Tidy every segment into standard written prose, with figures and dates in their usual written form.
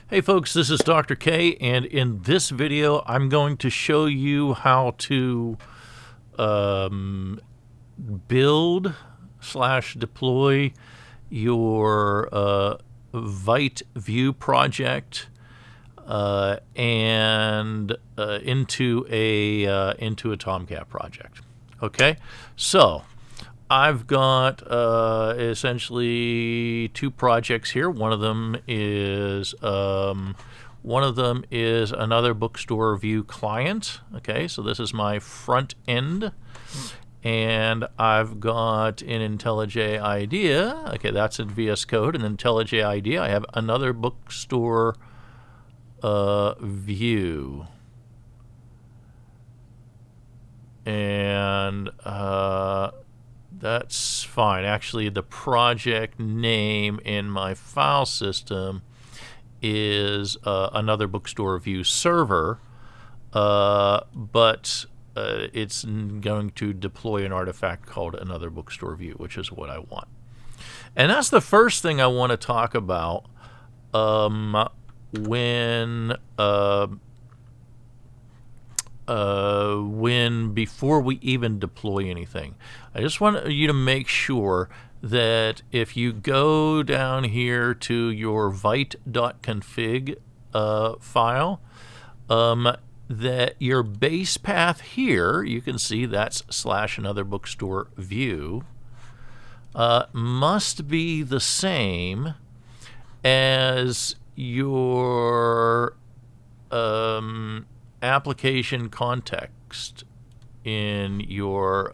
Hey folks, this is Dr. K, and in this video I'm going to show you how to build / deploy your Vite Vue project and into a Tomcat project. Okay, so I've got essentially two projects here. One of them is another bookstore Vue client. Okay, so this is my front end, and I've got an IntelliJ IDEA. Okay, that's in VS Code, and IntelliJ IDEA. I have another bookstore Vue, and that's fine. Actually, the project name in my file system is another bookstore Vue server, but it's going to deploy an artifact called another bookstore Vue, which is what I want. And that's the first thing I want to talk about before we even deploy anything. I just want you to make sure that if you go down here to your vite.config file, that your base path here, you can see that's / another bookstore Vue, must be the same as your application context in your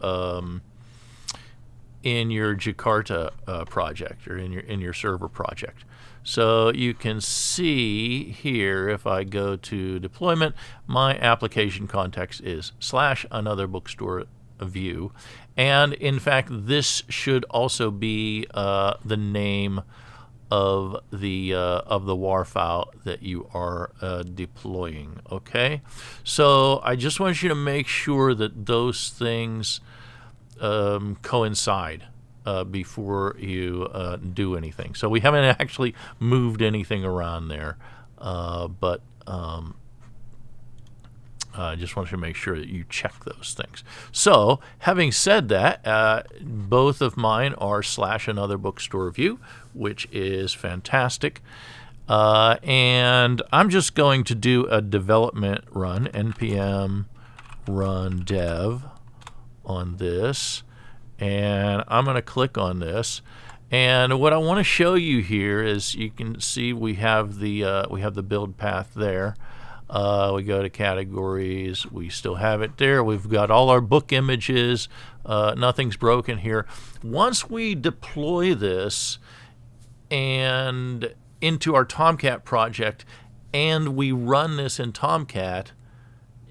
Jakarta project, or in your server project. So you can see here, if I go to deployment, my application context is / another bookstore Vue, and in fact this should also be the name of the WAR file that you are deploying. Okay, so I just want you to make sure that those things coincide before you do anything. So we haven't actually moved anything around there, but I just want you to make sure that you check those things. So having said that, both of mine are / another bookstore Vue, which is fantastic. And I'm just going to do a development run, npm run dev on this, and I'm going to click on this. And what I want to show you here is, you can see we have the build path there. We go to categories, we still have it there. We've got all our book images. Nothing's broken here. Once we deploy this and into our Tomcat project, and we run this in Tomcat,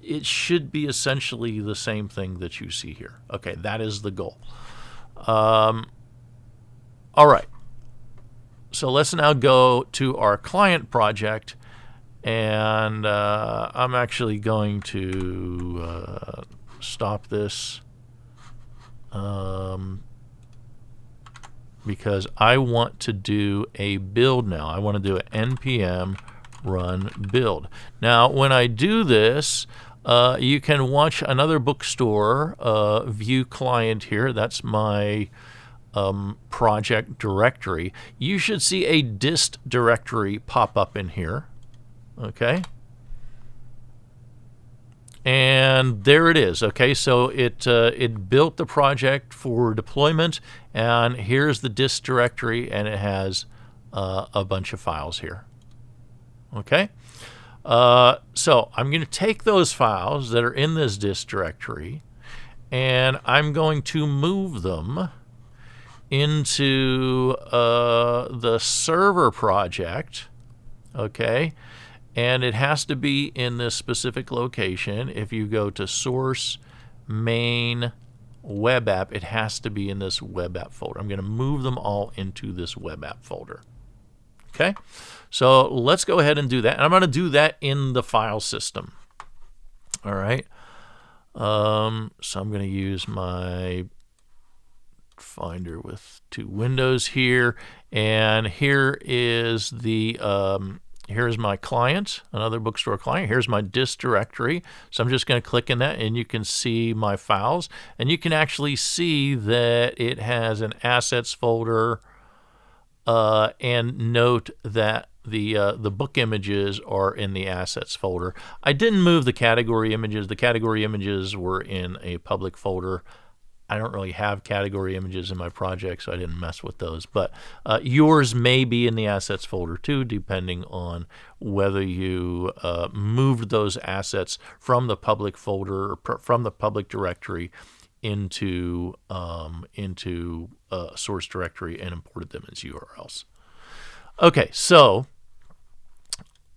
it should be essentially the same thing that you see here. Okay, that is the goal. All right, so let's now go to our client project, and I'm actually going to stop this because I want to do a build now. I want to do an npm run build. Now when I do this, you can watch another bookstore Vue client here. That's my project directory. You should see a dist directory pop up in here. Okay, and there it is. Okay, so it built the project for deployment, and here's the dist directory, and it has a bunch of files here. Okay, so I'm going to take those files that are in this dist directory, and I'm going to move them into the server project. Okay, and it has to be in this specific location. If you go to source main web app, it has to be in this web app folder. I'm going to move them all into this web app folder. Okay, so let's go ahead and do that. And I'm going to do that in the file system. All right, so I'm going to use my Finder with two windows here, and here is the here's my client, another bookstore client. Here's my dist directory. So I'm just going to click in that, and you can see my files. And you can actually see that it has an assets folder, and note that the book images are in the assets folder. I didn't move the category images. The category images were in a public folder. I don't really have category images in my project, so I didn't mess with those. But yours may be in the assets folder too, depending on whether you moved those assets from the public folder, or from the public directory into a source directory and imported them as URLs. Okay, so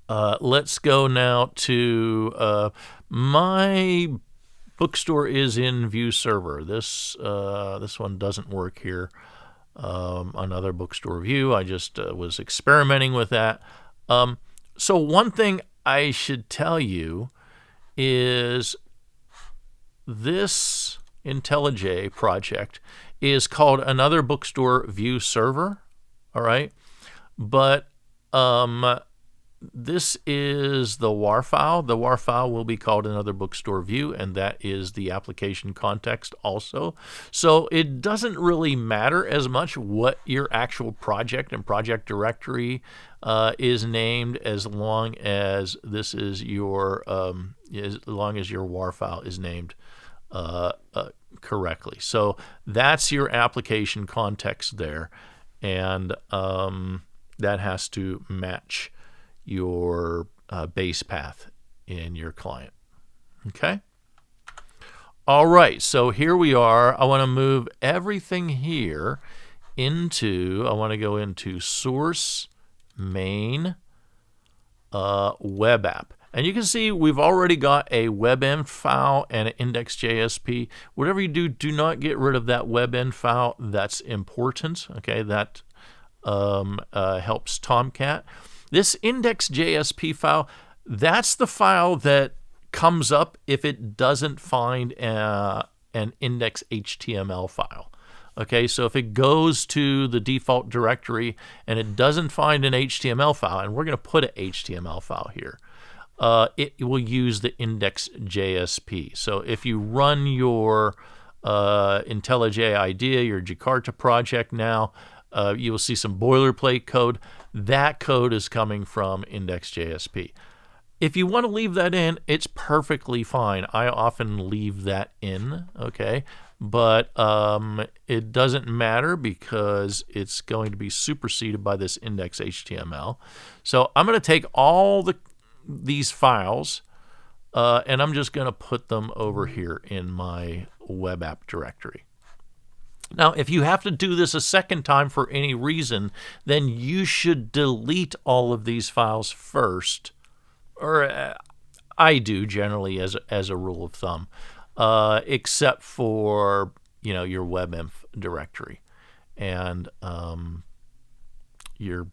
let's go now to my bookstore is in Vue Server. This one doesn't work here. Another bookstore Vue. I just was experimenting with that. So one thing I should tell you is this IntelliJ project is called Another Bookstore Vue Server. All right, but this is the WAR file. The WAR file will be called Another Bookstore Vue, and that is the application context also. So it doesn't really matter as much what your actual project and project directory is named, as long as this is your WAR file is named correctly. So that's your application context there, and that has to match your base path in your client. Okay? All right, so here we are. I want to move everything here into, I want to go into source, main, web app. And you can see we've already got a WebEnv file and an index.jsp. Whatever you do, do not get rid of that WebEnv file. That's important. Okay, that helps Tomcat. This index.jsp file, that's the file that comes up if it doesn't find an index.html file. Okay, so if it goes to the default directory and it doesn't find an HTML file, and we're going to put an HTML file here, it will use the index.jsp. So if you run your IntelliJ IDEA, your Jakarta project now, you will see some boilerplate code. That code is coming from index.jsp. If you want to leave that in, it's perfectly fine. I often leave that in, okay? But it doesn't matter because it's going to be superseded by this index.html. So I'm going to take all these files and I'm just going to put them over here in my web app directory. Now, if you have to do this a second time for any reason, then you should delete all of these files first, or I do generally as a rule of thumb, except for your WebEnv directory and your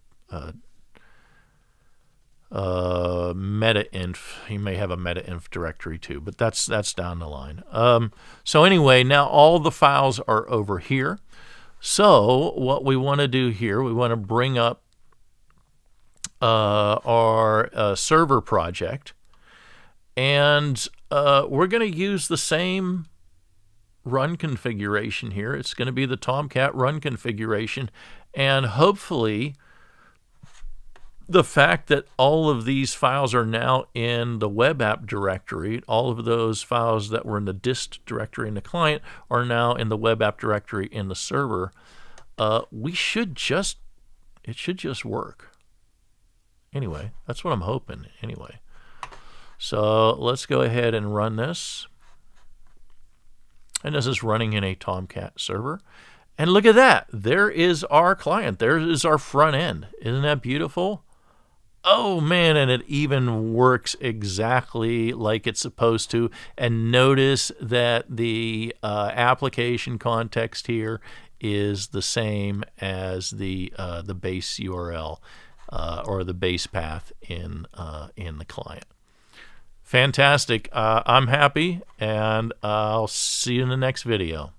meta-inf. You may have a meta-inf directory too, but that's down the line. So anyway, now all the files are over here. So what we want to do here, we want to bring up our server project, and we're going to use the same run configuration here. It's going to be the Tomcat run configuration, and hopefully the fact that all of these files are now in the web app directory, all of those files that were in the dist directory in the client are now in the web app directory in the server. It should just work. Anyway, that's what I'm hoping anyway. So let's go ahead and run this. And this is running in a Tomcat server. And look at that. There is our client. There is our front end. Isn't that beautiful? Oh man, and it even works exactly like it's supposed to. And notice that the application context here is the same as the base URL or the base path in the client. Fantastic. I'm happy, and I'll see you in the next video.